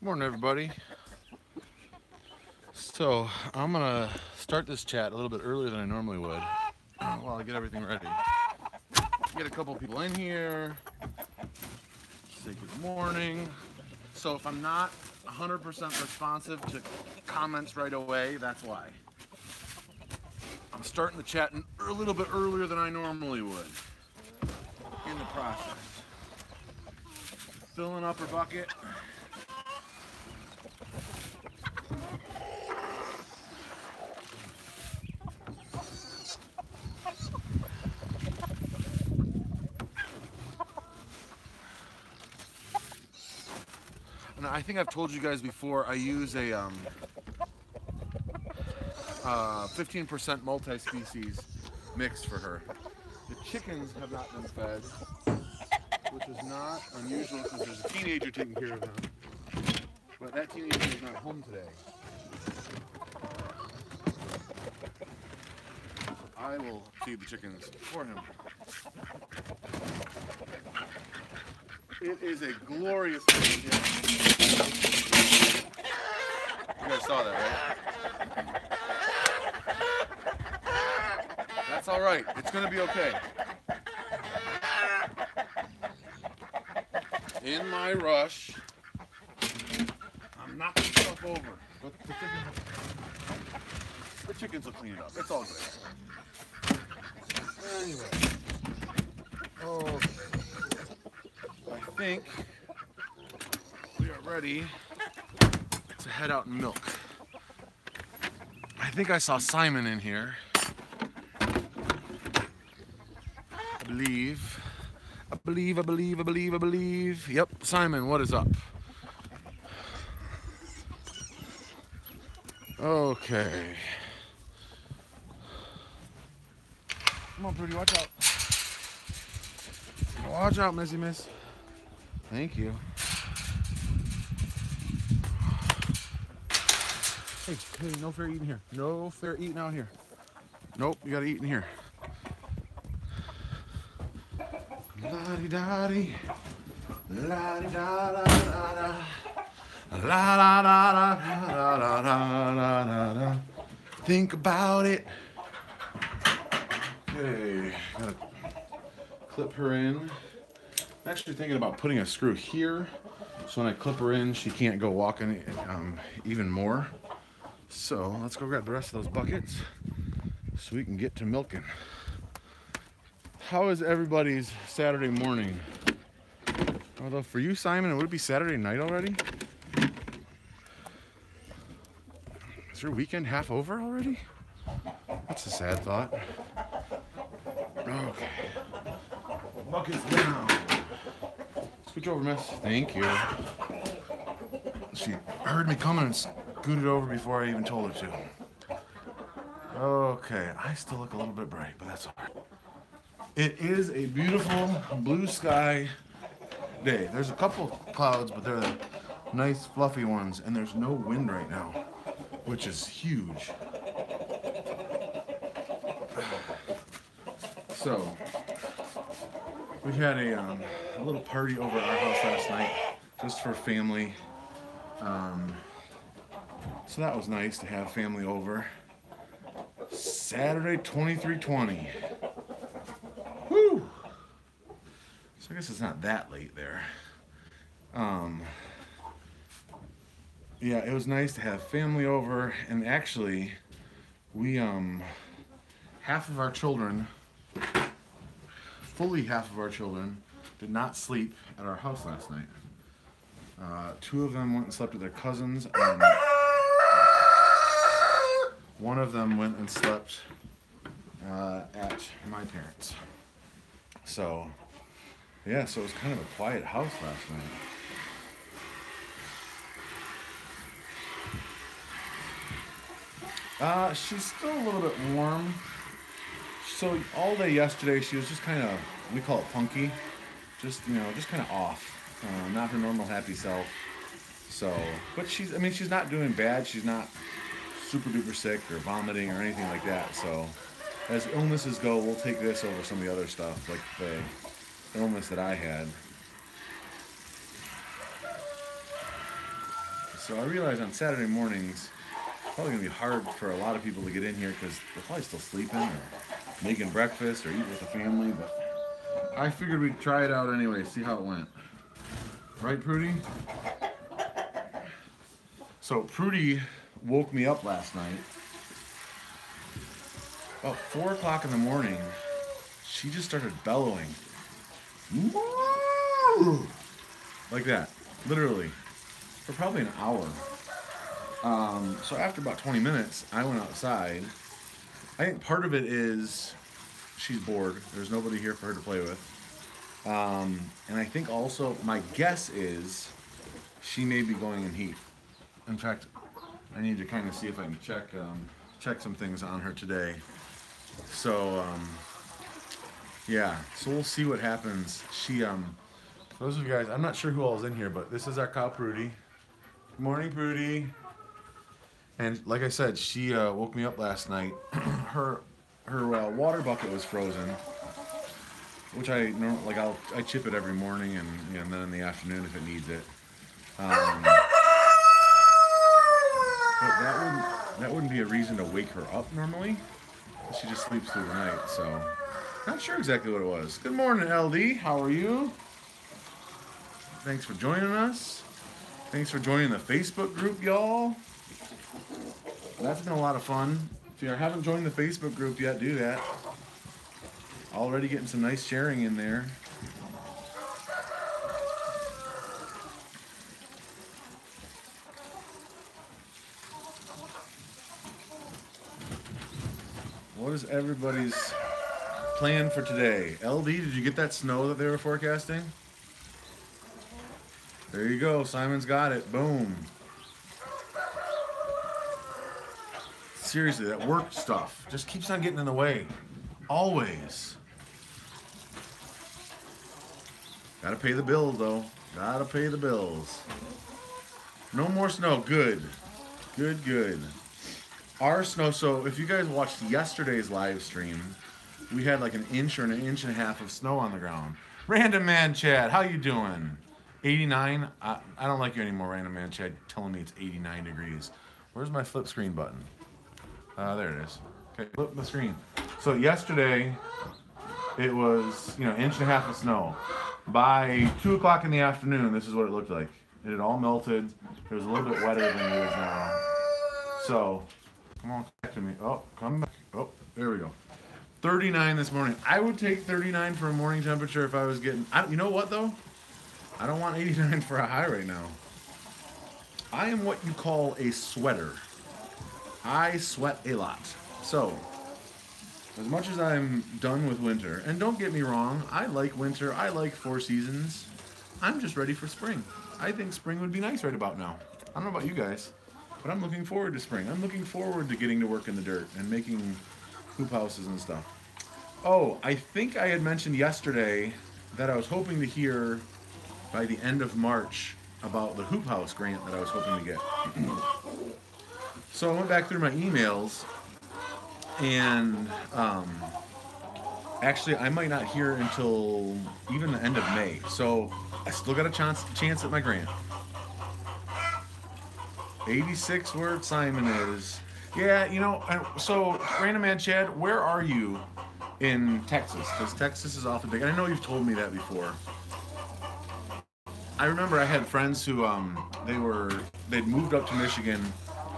Morning, everybody. So I'm gonna start this chat a little bit earlier than I normally would, while I get everything ready. Get a couple people in here. Say good morning. So if I'm not 100% responsive to comments right away, that's why. I'm starting the chat a little bit earlier than I normally would. In the process, filling up her bucket. And I think I've told you guys before, I use a 15% multi-species mix for her. The chickens have not been fed, which is not unusual because there's a teenager taking care of them. But that teenager is not home today. So I will feed the chickens for him. It is a glorious day here. You guys saw that, right? That's all right. It's going to be okay. In my rush, I'm knocking stuff over. But the chickens will clean it up. It's all good. Anyway. Oh, I think we are ready to head out and milk. I think I saw Simon in here. I believe. Yep, Simon, what is up? Okay. Come on, Pretty, watch out. Watch out, Missy Miss. Thank you. Hey, no fair eating here. No fair eating out here. Nope, you gotta eat in here. La-di-da-di. La-di-da-da-da-da. La-la-la-la-la-la-la-la-la. Think about it. Okay, gotta clip her in. I'm actually thinking about putting a screw here, so when I clip her in, she can't go walking even more. So let's go grab the rest of those buckets so we can get to milking. How is everybody's Saturday morning? Although for you, Simon, would it be Saturday night already? Is your weekend half over already? That's a sad thought. Okay. Buckets down. Scooch over, miss. Thank you. She heard me coming and scooted over before I even told her to. Okay, I still look a little bit bright, but that's all right. It is a beautiful blue sky day. There's a couple clouds, but they're the nice fluffy ones, and there's no wind right now, which is huge. So, we had a little party over at our house last night, just for family. So that was nice to have family over. Saturday, 23:20. Woo! So I guess it's not that late there. Yeah, it was nice to have family over, and actually, we half of our children, fully half of our children, did not sleep at our house last night. Two of them went and slept with their cousins, and one of them went and slept at my parents'. So, yeah, so it was kind of a quiet house last night. She's still a little bit warm. So all day yesterday, she was just kind of, we call it funky, just kind of off, not her normal happy self. So, but she's not doing bad. She's not super duper sick or vomiting or anything like that. So, as illnesses go, we'll take this over some of the other stuff, like the illness that I had. So I realize on Saturday mornings, it's probably going to be hard for a lot of people to get in here because they're probably still sleeping or making breakfast or eating with the family. But I figured we'd try it out anyway, see how it went. Right, Prudy? So Prudy woke me up last night. About 4 o'clock in the morning, she just started bellowing. Like that, literally, for probably an hour. So after about 20 minutes, I went outside. I think part of it is she's bored. There's nobody here for her to play with. And I think also, my guess is she may be going in heat. In fact, I need to kind of see if I can check some things on her today. So, yeah, so we'll see what happens. She, for those of you guys, I'm not sure who all is in here, but this is our cow, Prudy. Good morning, Prudy. And like I said, she woke me up last night. Her water bucket was frozen, which I chip it every morning and then in the afternoon if it needs it. But that wouldn't be a reason to wake her up normally. She just sleeps through the night, so not sure exactly what it was. Good morning, LD. How are you? Thanks for joining us. Thanks for joining the Facebook group, y'all. That's been a lot of fun. If you haven't joined the Facebook group yet, do that. Already getting some nice sharing in there. What is everybody's plan for today? LD, did you get that snow that they were forecasting? There you go. Simon's got it. Boom. Seriously, that work stuff just keeps on getting in the way. Always. Gotta pay the bills, though. Gotta pay the bills. No more snow. Good. Good, good. Our snow, so if you guys watched yesterday's live stream, we had like an inch or an inch and a half of snow on the ground. Random Man Chad, how you doing? 89? I don't like you anymore, Random Man Chad, telling me it's 89 degrees. Where's my flip screen button? There it is. Okay, flip the screen. So yesterday, it was, inch and a half of snow. By 2 o'clock in the afternoon, this is what it looked like. It had all melted. It was a little bit wetter than it is now. So, come on, back to me. Oh, come back. Oh, there we go. 39 this morning. I would take 39 for a morning temperature if I was getting... you know what, though? I don't want 89 for a high right now. I am what you call a sweater. I sweat a lot. So, as much as I'm done with winter, and don't get me wrong, I like winter, I like 4 seasons, I'm just ready for spring. I think spring would be nice right about now. I don't know about you guys, but I'm looking forward to spring. I'm looking forward to getting to work in the dirt and making hoop houses and stuff. Oh, I think I had mentioned yesterday that I was hoping to hear by the end of March about the hoop house grant that I was hoping to get. So I went back through my emails, and actually I might not hear until even the end of May. So I still got a chance at my grant. 86 where Simon is. Yeah, so Random Man Chad, where are you in Texas? Because Texas is awfully big. And I know you've told me that before. I remember I had friends who they'd moved up to Michigan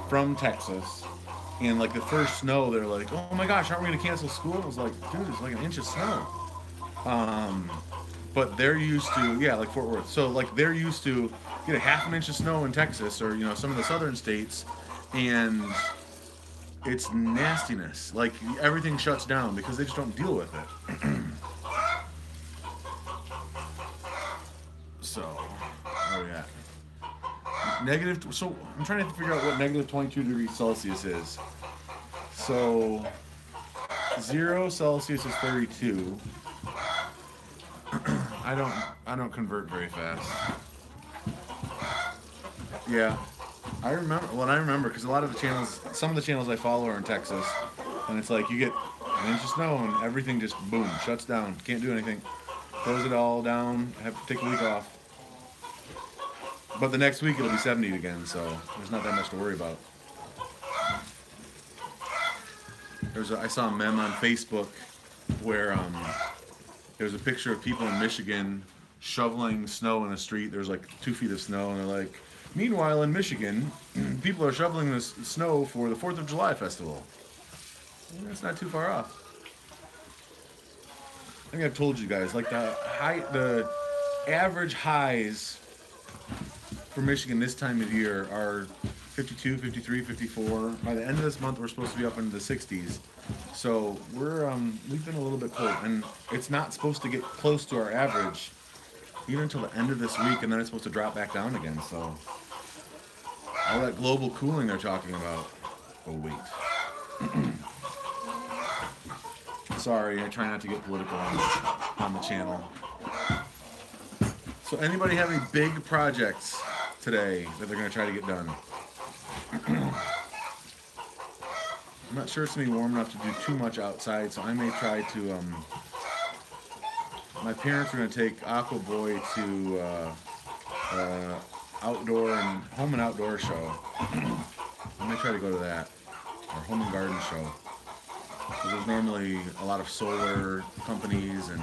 from Texas, and like the first snow, they're like, "Oh my gosh, aren't we gonna cancel school?" And I was like, "Dude, it's like an inch of snow." But they're used to, like Fort Worth. So like they're used to get a half an inch of snow in Texas or some of the southern states, and it's nastiness. Like everything shuts down because they just don't deal with it. So, where are we at? So I'm trying to figure out what negative 22 degrees Celsius is. So 0 Celsius is 32. I don't convert very fast. Yeah, I remember because a lot of the channels, some of the channels I follow are in Texas, and it's like you get an inch of snow and everything just boom shuts down. Can't do anything. Close it all down. Have to take a week off. But the next week it'll be 70 again, so there's not that much to worry about. I saw a meme on Facebook where there's a picture of people in Michigan shoveling snow in the street. There's like 2 feet of snow, and they're like, meanwhile in Michigan, people are shoveling this snow for the 4th of July festival. And that's not too far off. I think I've told you guys, like the average highs for Michigan this time of year are 52, 53, 54. By the end of this month, we're supposed to be up into the 60s. So we've been a little bit cold, and it's not supposed to get close to our average even until the end of this week, and then it's supposed to drop back down again. So all that global cooling they're talking about. Oh wait. Sorry, I try not to get political on the channel. So anybody have any big projects today that they're going to try to get done? I'm not sure it's going to be warm enough to do too much outside, so I may try to, my parents are going to take Aqua Boy to outdoor and home and outdoor show. I may try to go to that, or home and garden show. So there's normally a lot of solar companies and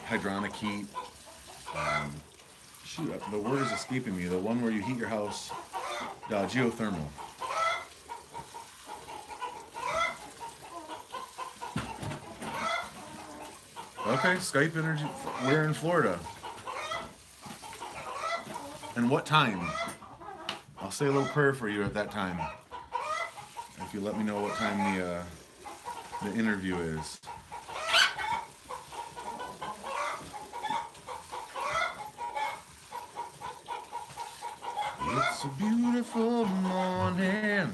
hydronic heat. Shoot, the word is escaping me. The one where you heat your house, geothermal. Okay, Skype Energy. We're in Florida. And what time? I'll say a little prayer for you at that time. If you let me know what time the interview is. It's a beautiful morning.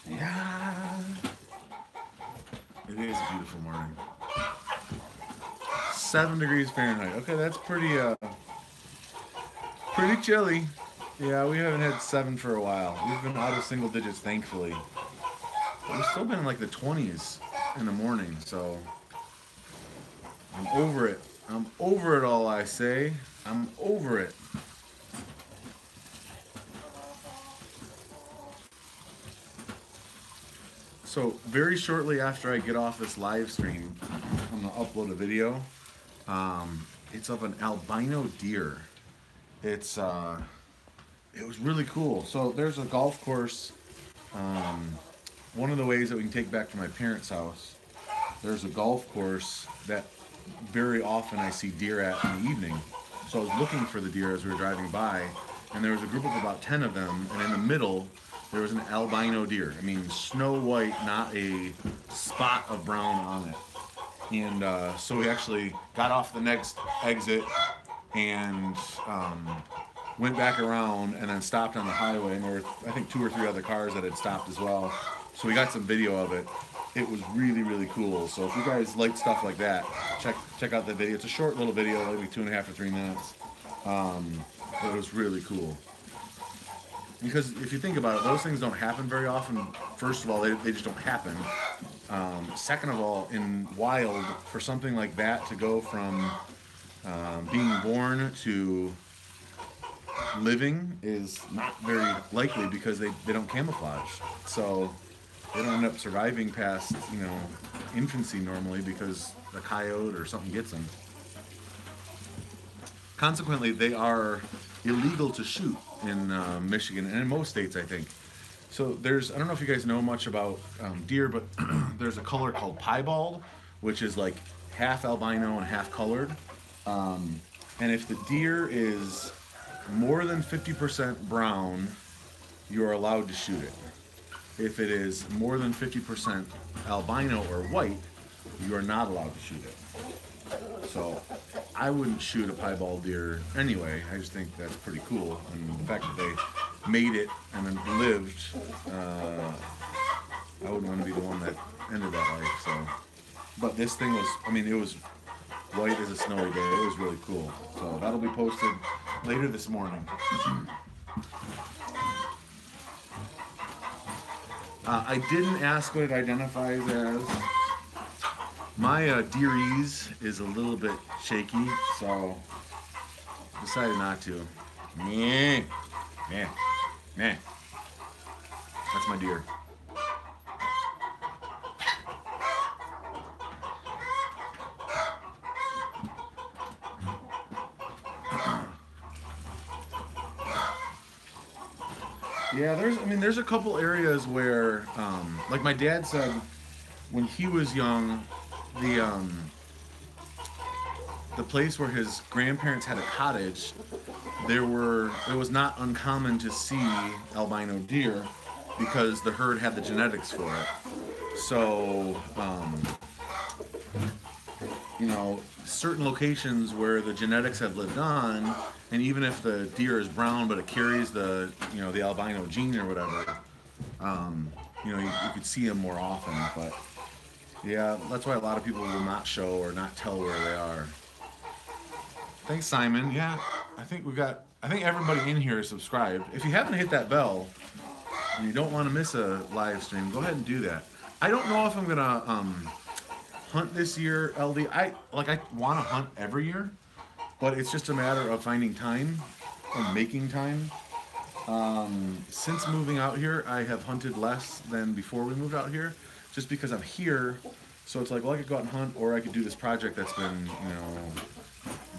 Yeah. It is a beautiful morning. 7 degrees Fahrenheit. Okay, that's pretty chilly. Yeah, we haven't had 7 for a while. We've been out of single digits, thankfully. But we've still been in like the 20s in the morning, so I'm over it. I'm over it all, I say. I'm over it. So very shortly after I get off this live stream, I'm gonna upload a video. It's of an albino deer. It was really cool. So there's a golf course. One of the ways that we can take back to my parents' house, there's a golf course that very often I see deer at in the evening. So I was looking for the deer as we were driving by, and there was a group of about 10 of them, and in the middle there was an albino deer. I mean, snow white, not a spot of brown on it. And so we actually got off the next exit and went back around and then stopped on the highway, and there were, I think, 2 or 3 other cars that had stopped as well. So we got some video of it. It was really, really cool. So if you guys like stuff like that, check out the video. It's a short little video, maybe 2.5 or 3 minutes. It was really cool. Because if you think about it, those things don't happen very often. First of all, they just don't happen. Second of all, in wild, for something like that to go from being born to living is not very likely because they don't camouflage. So they don't end up surviving past, infancy normally because a coyote or something gets them. Consequently, they are illegal to shoot in Michigan and in most states, I think. So I don't know if you guys know much about deer, but there's a color called piebald, which is like half albino and half colored. And if the deer is more than 50% brown, you're allowed to shoot it. If it is more than 50% albino or white, you are not allowed to shoot it. So I wouldn't shoot a piebald deer anyway. I just think that's pretty cool. And the fact that they made it and then lived, I wouldn't want to be the one that ended that life. So, but this thing was, it was white as a snowy day. It was really cool. So that'll be posted later this morning. I didn't ask what it identifies as. My deer-ease is a little bit shaky, so decided not to. Meh, meh, meh. That's my deer. Yeah, there's a couple areas where, like my dad said, when he was young, the place where his grandparents had a cottage, it was not uncommon to see albino deer because the herd had the genetics for it. So, certain locations where the genetics have lived on, and even if the deer is brown but it carries the albino gene or whatever, you could see them more often. But yeah, that's why a lot of people will not show or not tell where they are. Thanks, Simon. Yeah, I think everybody in here is subscribed. If you haven't hit that bell and you don't want to miss a live stream, go ahead and do that. I don't know if I'm gonna hunt this year, LD. I want to hunt every year, but it's just a matter of finding time and making time. Since moving out here, I have hunted less than before we moved out here, just because I'm here. So it's like, well, I could go out and hunt, or I could do this project that's been,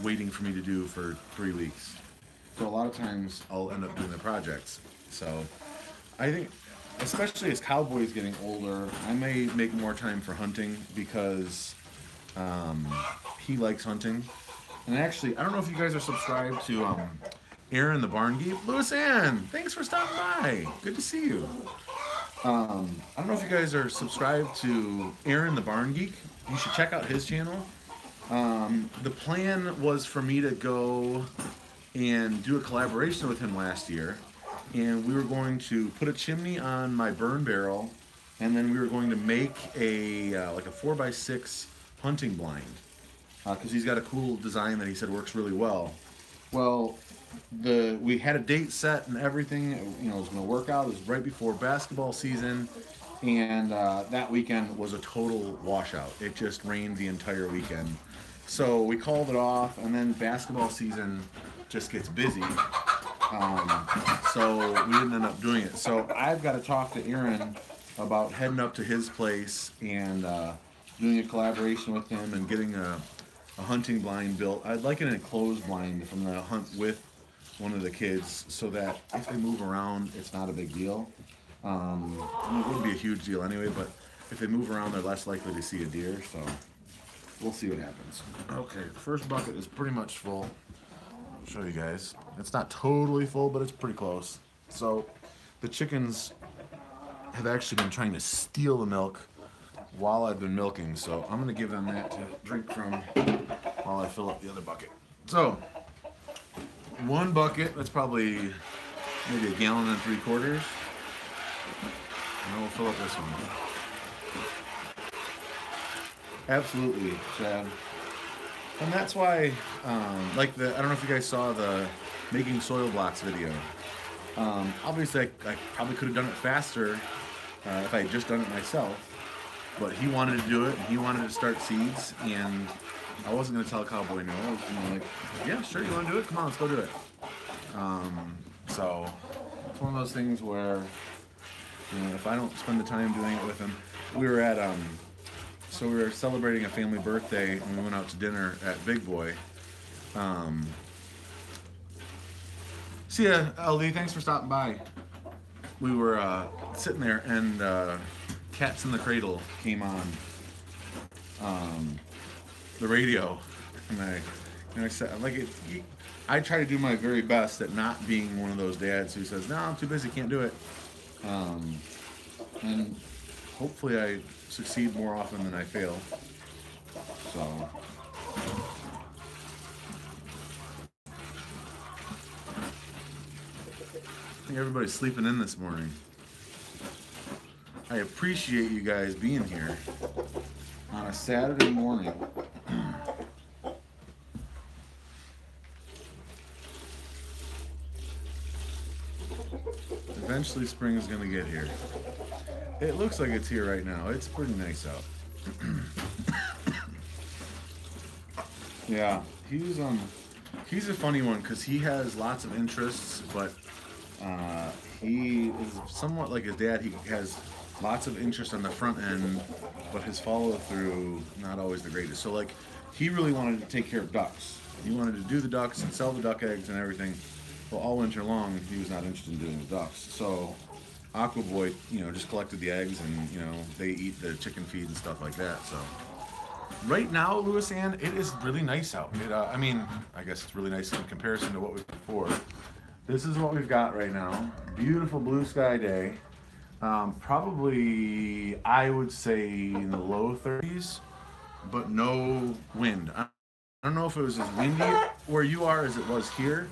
waiting for me to do for 3 weeks. So a lot of times I'll end up doing the projects. So I think, especially as Cowboy's getting older, I may make more time for hunting because he likes hunting. And actually, I don't know if you guys are subscribed to Aaron the Barn Geek. Louis Ann, thanks for stopping by. Good to see you. I don't know if you guys are subscribed to Aaron the Barn Geek. You should check out his channel. The plan was for me to go and do a collaboration with him last year, and we were going to put a chimney on my burn barrel, and then we were going to make a 4x6 hunting blind, because he's got a cool design that he said works really well. Well, we had a date set and everything. It was going to work out. It was right before basketball season, and that weekend was a total washout. It just rained the entire weekend. So we called it off, and then basketball season just gets busy. So we didn't end up doing it. So I've got to talk to Aaron about heading up to his place and doing a collaboration with him and getting a hunting blind built. I'd like an enclosed blind if I'm going to hunt with one of the kids, so that if they move around, it's not a big deal. It wouldn't be a huge deal anyway, but if they move around, they're less likely to see a deer, so we'll see what happens. Okay, the first bucket is pretty much full. I'll show you guys. It's not totally full, but it's pretty close. So the chickens have actually been trying to steal the milk while I've been milking, so I'm going to give them that to drink from while I fill up the other bucket. So one bucket, that's probably maybe 1.75 gallons. And we'll fill up this one. Absolutely, Chad. And that's why, I don't know if you guys saw the making soil blocks video. Obviously, I probably could have done it faster if I had just done it myself. But he wanted to do it, and he wanted to start seeds, and I wasn't going to tell Cowboy no. I was going to yeah, sure, you want to do it? Come on, let's go do it. So it's one of those things where, if I don't spend the time doing it with him, we were at, so we were celebrating a family birthday, and we went out to dinner at Big Boy. See ya, LD, thanks for stopping by. We were sitting there, and Cats in the Cradle came on the radio, and I said, I try to do my very best at not being one of those dads who says, no, I'm too busy, can't do it. And hopefully I succeed more often than I fail. So I think everybody's sleeping in this morning. I appreciate you guys being here on a Saturday morning. Eventually spring is going to get here. It looks like it's here right now. It's pretty nice out. Yeah, he's a funny one because he has lots of interests, but he is somewhat like his dad. He has lots of interest on the front end, but his follow through not always the greatest. So like, he really wanted to take care of ducks. He wanted to do the ducks and sell the duck eggs and everything. Well, all winter long, he was not interested in doing the ducks. So Aqua Boy, just collected the eggs, and they eat the chicken feed and stuff like that. So right now, Louis Ann, it is really nice out. I guess it's really nice in comparison to what we've before. This is what we've got right now. Beautiful blue sky day. Probably, I would say in the low 30s, but no wind. I don't know if it was as windy where you are as it was here.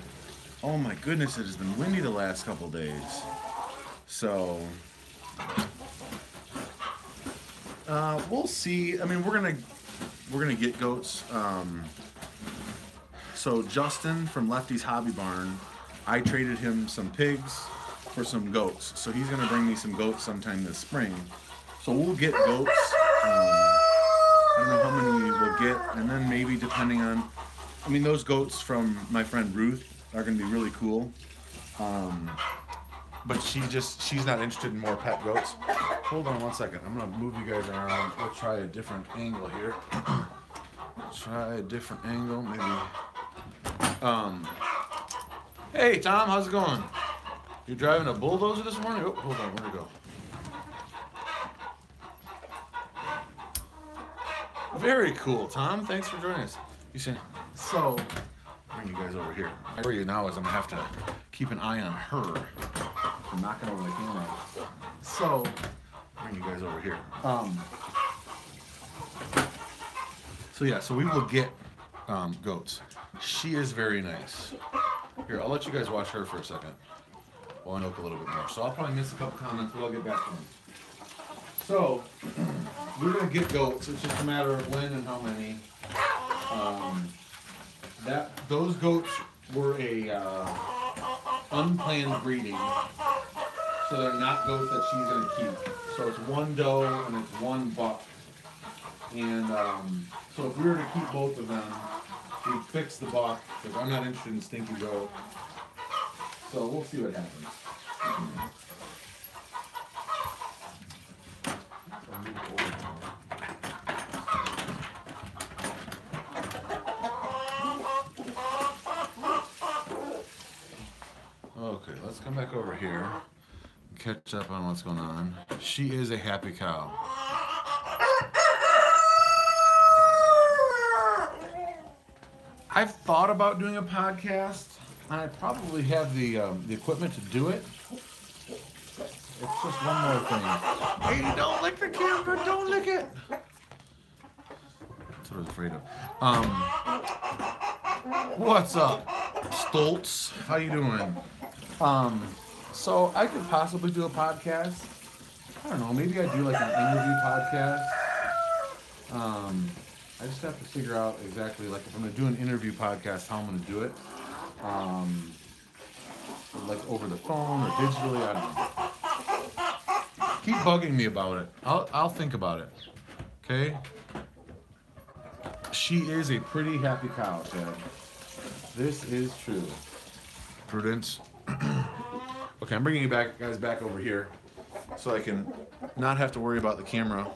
Oh my goodness, it has been windy the last couple days. So, we'll see. I mean, we're gonna get goats. So Justin from Lefty's Hobby Barn, I traded him some pigs for some goats. So he's gonna bring me some goats sometime this spring. So we'll get goats. I don't know how many we'll get, and then maybe depending on, those goats from my friend Ruth are gonna be really cool. But she's not interested in more pet goats. Hold on one second. I'm gonna move you guys around. We'll try a different angle here. Try a different angle, maybe. Hey Tom, how's it going? You're driving a bulldozer this morning? Oh, hold on, where'd it go? Very cool, Tom. Thanks for joining us. You see, so bring you guys over here. Where you now is I'm gonna have to keep an eye on her. I'm knocking over the camera. So bring you guys over here. So we will get goats. She is very nice. Here, I'll let you guys watch her for a second while I milk a little bit more. So I'll probably miss a couple comments, but I'll get back to them. So we're gonna get goats. It's just a matter of when and how many. Those goats were a unplanned breeding, so they're not goats that she's gonna keep. So it's one doe and it's one buck. And so if we were to keep both of them, we'd fix the buck, because I'm not interested in stinky goat. So we'll see what happens. Okay, let's come back over here and catch up on what's going on. She is a happy cow. I've thought about doing a podcast, and I probably have the equipment to do it. It's just one more thing. Hey, don't lick the camera! Don't lick it! That's what I was afraid of. What's up, Stoltz? How you doing? So I could possibly do a podcast. I don't know. Maybe I do like an interview podcast. I just have to figure out exactly, like, if I'm going to do an interview podcast, how I'm going to do it. Like over the phone or digitally, I don't know. Keep bugging me about it. I'll think about it. Okay? She is a pretty happy cow, Chad. This is true. Prudence. Okay, I'm bringing you guys back over here so I can not have to worry about the camera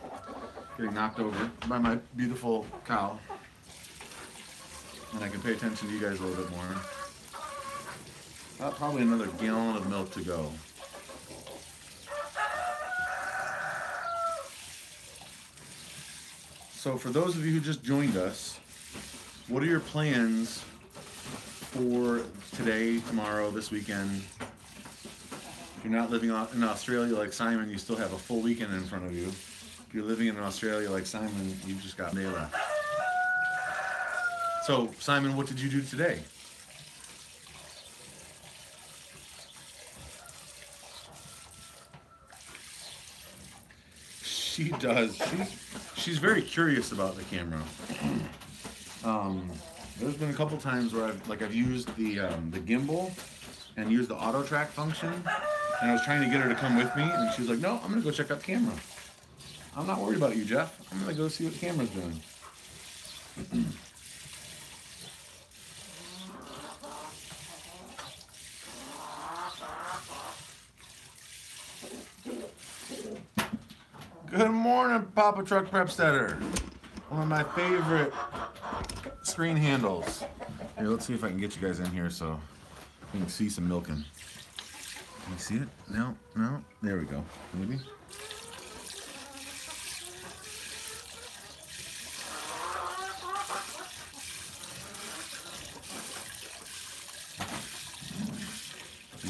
getting knocked over by my beautiful cow, and I can pay attention to you guys a little bit more. Probably another gallon of milk to go. So for those of you who just joined us, what are your plans for today, tomorrow, this weekend? If you're not living in Australia like Simon, you still have a full weekend in front of you. If you're living in Australia like Simon, you've just got May left. So, Simon, what did you do today? She does. She's very curious about the camera. There's been a couple times where I've used the gimbal and used the auto track function, and I was trying to get her to come with me, and she was like, "No, I'm gonna go check out the camera. I'm not worried about you, Jeff. I'm gonna go see what the camera's doing." Good morning, Papa Truck Prepstetter. One of my favorite screen handles. Here, let's see if I can get you guys in here so you can see some milking. Can you see it? No, no. There we go. Maybe.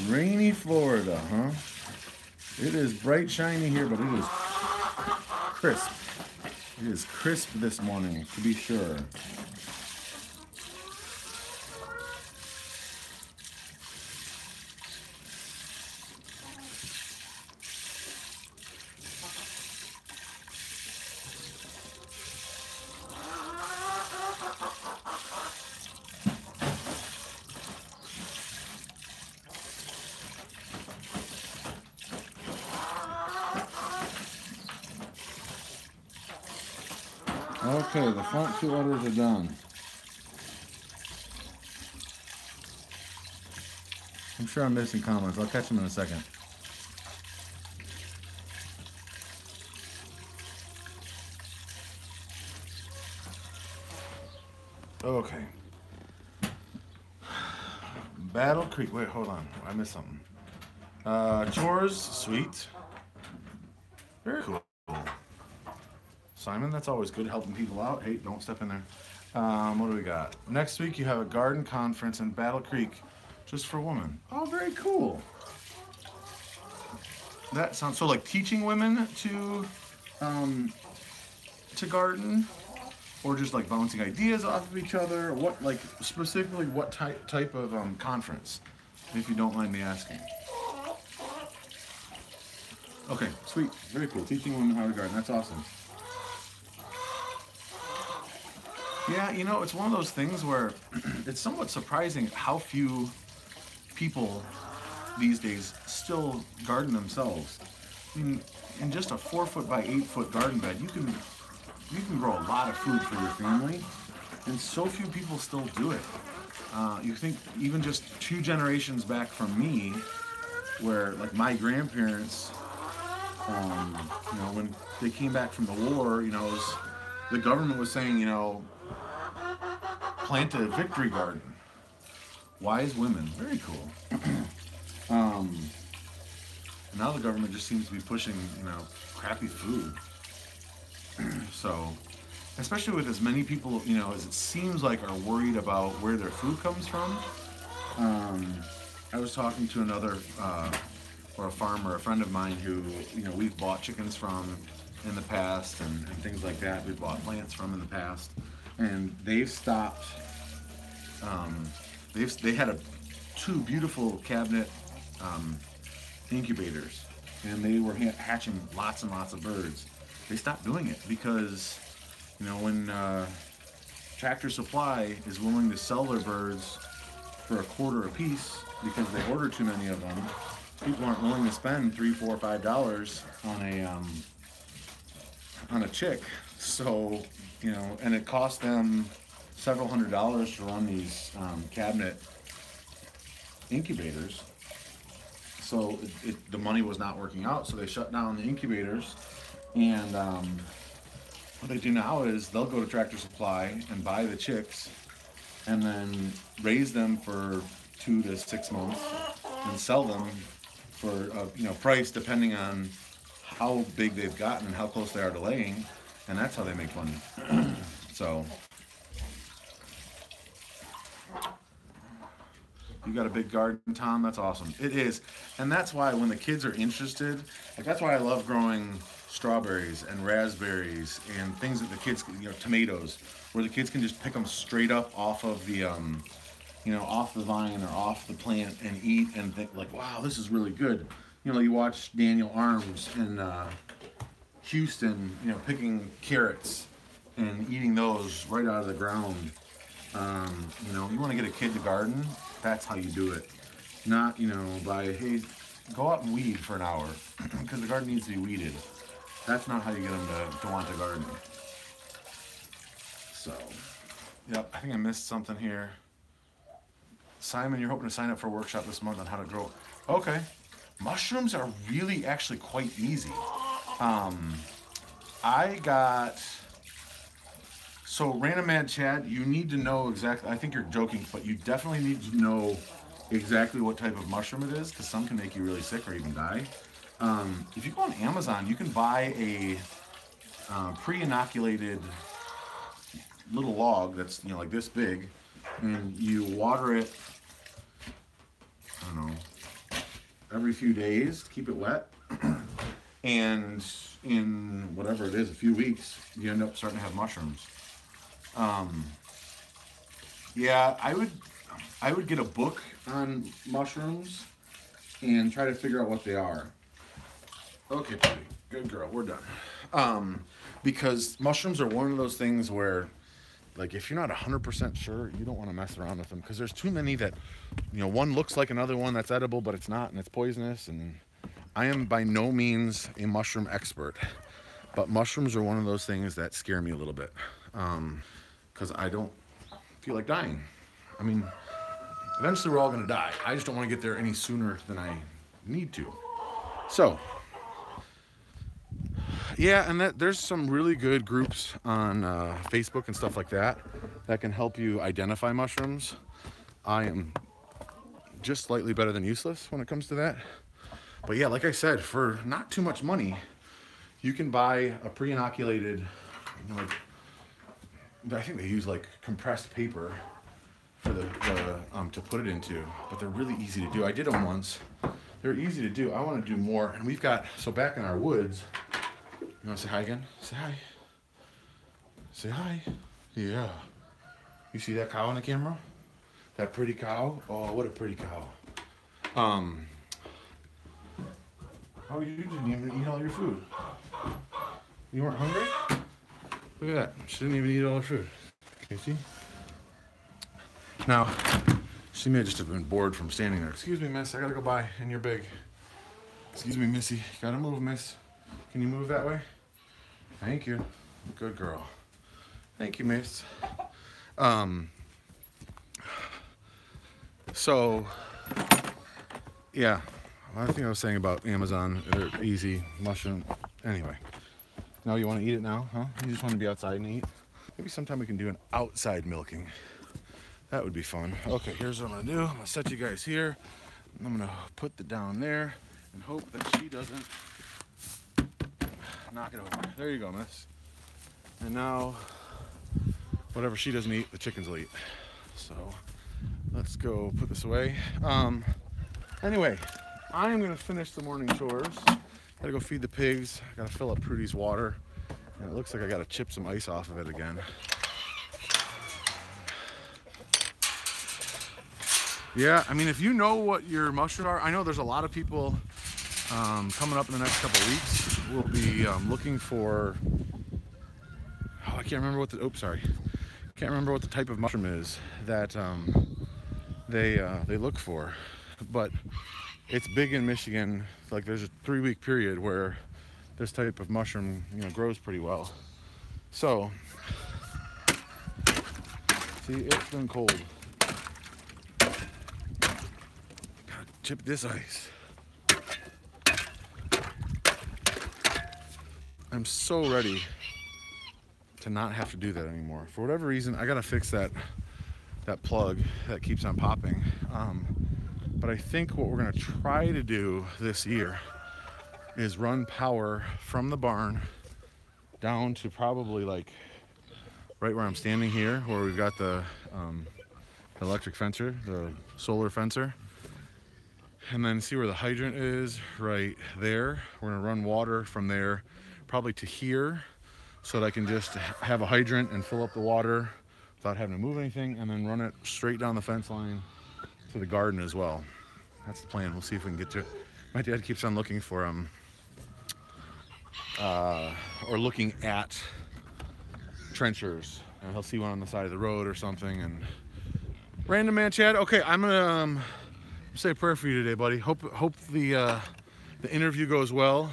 Rainy Florida, huh? It is bright, shiny here, but it is crisp. It is crisp this morning, to be sure. Okay, the front two udders are done. I'm sure I'm missing comments. I'll catch them in a second. Okay. Battle Creek. Wait, hold on. I missed something. Chores, sweet. Very cool. Simon, that's always good, helping people out. Hey, don't step in there. What do we got? Next week you have a garden conference in Battle Creek just for women. Oh, very cool. That sounds so like teaching women to garden, or just like bouncing ideas off of each other. What, like specifically what type of conference, if you don't mind me asking? Okay, sweet, very cool. Teaching women how to garden. That's awesome. Yeah, you know, it's one of those things where it's somewhat surprising how few people these days still garden themselves. I mean, in just a 4-foot by 8-foot garden bed, you can grow a lot of food for your family, and so few people still do it. You think even just 2 generations back from me, where like my grandparents, you know, when they came back from the war, you know, the government was saying, you know, plant a victory garden. Wise women, very cool. Now the government just seems to be pushing, you know, crappy food. So, especially with as many people, you know, as it seems like are worried about where their food comes from. I was talking to another, or a farmer, a friend of mine who, you know, we've bought chickens from in the past and things like that. We've bought plants from in the past. And they've stopped. They had 2 beautiful cabinet incubators, and they were hatching lots and lots of birds. They stopped doing it because, you know, when Tractor Supply is willing to sell their birds for $0.25 a piece because they order too many of them, people aren't willing to spend $3, $4, $5 on a chick. So, you know, and it cost them several $100s to run these cabinet incubators. So the money was not working out, so they shut down the incubators. And what they do now is they'll go to Tractor Supply and buy the chicks and then raise them for 2 to 6 months and sell them for a, you know, price depending on how big they've gotten and how close they are to laying, and that's how they make money. So you got a big garden, Tom? That's awesome. It is. And that's why when the kids are interested, like that's why I love growing strawberries and raspberries and things that the kids, you know, tomatoes, where the kids can just pick them straight up off of the, you know, off the vine or off the plant and eat and think like, wow, this is really good. You know, you watch Daniel Arms in Houston, you know, picking carrots and eating those right out of the ground. You know, you want to get a kid to garden, that's how you do it. Not, you know, by, hey, go out and weed for an hour, because the garden needs to be weeded. That's not how you get them to want to garden. So, yep, I think I missed something here. Simon, you're hoping to sign up for a workshop this month on how to grow. Okay. Mushrooms are really actually quite easy. I got, so Random Mad Chad, you need to know exactly, I think you're joking, but you definitely need to know exactly what type of mushroom it is, because some can make you really sick or even die. If you go on Amazon, you can buy a pre-inoculated little log that's, you know, like this big, and you water it, I don't know, every few days to keep it wet. And in whatever it is, a few weeks, you end up starting to have mushrooms. Yeah, I would get a book on mushrooms and try to figure out what they are. Okay, buddy, good girl, we're done. Because mushrooms are one of those things where, like, if you're not 100% sure, you don't want to mess around with them, because there's too many that, you know, one looks like another one that's edible, but it's not, and it's poisonous. And I am by no means a mushroom expert, but mushrooms are one of those things that scare me a little bit, because I don't feel like dying. I mean, eventually we're all going to die. I just don't want to get there any sooner than I need to. So, yeah, and there's some really good groups on Facebook and stuff like that that can help you identify mushrooms. I am just slightly better than useless when it comes to that. But yeah, like I said, for not too much money, you can buy a pre-inoculated, you know, like, I think they use like compressed paper for the to put it into, but they're really easy to do. I did them once. They're easy to do. I want to do more. And we've got, so back in our woods, you want to say hi again? Say hi. Say hi. Yeah. You see that cow on the camera? That pretty cow? Oh, what a pretty cow. Oh, you didn't even eat all your food. You weren't hungry? Look at that. She didn't even eat all her food. Can you see? Now, she may just have been bored from standing there. Excuse me, miss. I gotta go by, and you're big. Excuse me, missy. Gotta move, miss. Can you move that way? Thank you. Good girl. Thank you, miss. So, yeah. I think I was saying about Amazon, they're easy, mushroom, anyway. Now you want to eat it now, huh? You just want to be outside and eat? Maybe sometime we can do an outside milking. That would be fun. Okay, here's what I'm going to do. I'm going to set you guys here. I'm going to put the down there and hope that she doesn't knock it over. There you go, miss. And now, whatever she doesn't eat, the chickens will eat. So, let's go put this away. Anyway. I am going to finish the morning chores. Gotta go feed the pigs. I gotta fill up Prudy's water. And it looks like I gotta chip some ice off of it again. Yeah, I mean, if you know what your mushrooms are, I know there's a lot of people coming up in the next couple of weeks. We'll be looking for, oh, I can't remember what the, oops, sorry. Can't remember what the type of mushroom is that they look for. But it's big in Michigan. Like, there's a 3-week period where this type of mushroom, you know, grows pretty well. So, see, it's been cold. Gotta chip this ice. I'm so ready to not have to do that anymore. For whatever reason, I gotta fix that plug that keeps on popping. But I think what we're gonna try to do this year is run power from the barn down to probably like right where I'm standing here, where we've got the electric fencer, the solar fencer, and then see where the hydrant is right there. We're gonna run water from there probably to here, so that I can just have a hydrant and fill up the water without having to move anything, and then run it straight down the fence line to the garden as well. That's the plan. We'll see if we can get to it. My dad keeps on looking for or looking at trenchers, and he'll see one on the side of the road or something. And Random Man Chad. Okay, I'm gonna say a prayer for you today, buddy. Hope the interview goes well.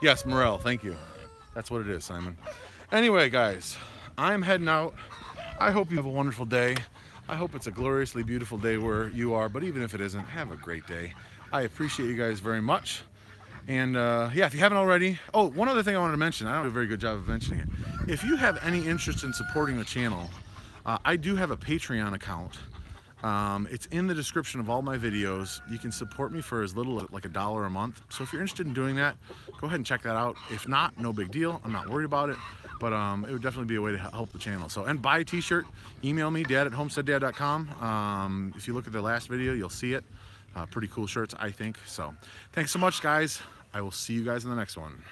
Yes, Morel. Thank you. That's what it is, Simon. Anyway, guys, I'm heading out. I hope you have a wonderful day. I hope it's a gloriously beautiful day where you are, but even if it isn't, have a great day. I appreciate you guys very much, And yeah, if you haven't already, oh, one other thing I wanted to mention, I don't do a very good job of mentioning it. If you have any interest in supporting the channel, I do have a Patreon account. It's in the description of all my videos. You can support me for as little as like $1 a month. So if you're interested in doing that, go ahead and check that out. If not, no big deal. I'm not worried about it, but it would definitely be a way to help the channel. So, and buy a t-shirt, email me, dad@homesteaddad.com. If you look at the last video, you'll see it. Pretty cool shirts, I think. So thanks so much, guys. I will see you guys in the next one.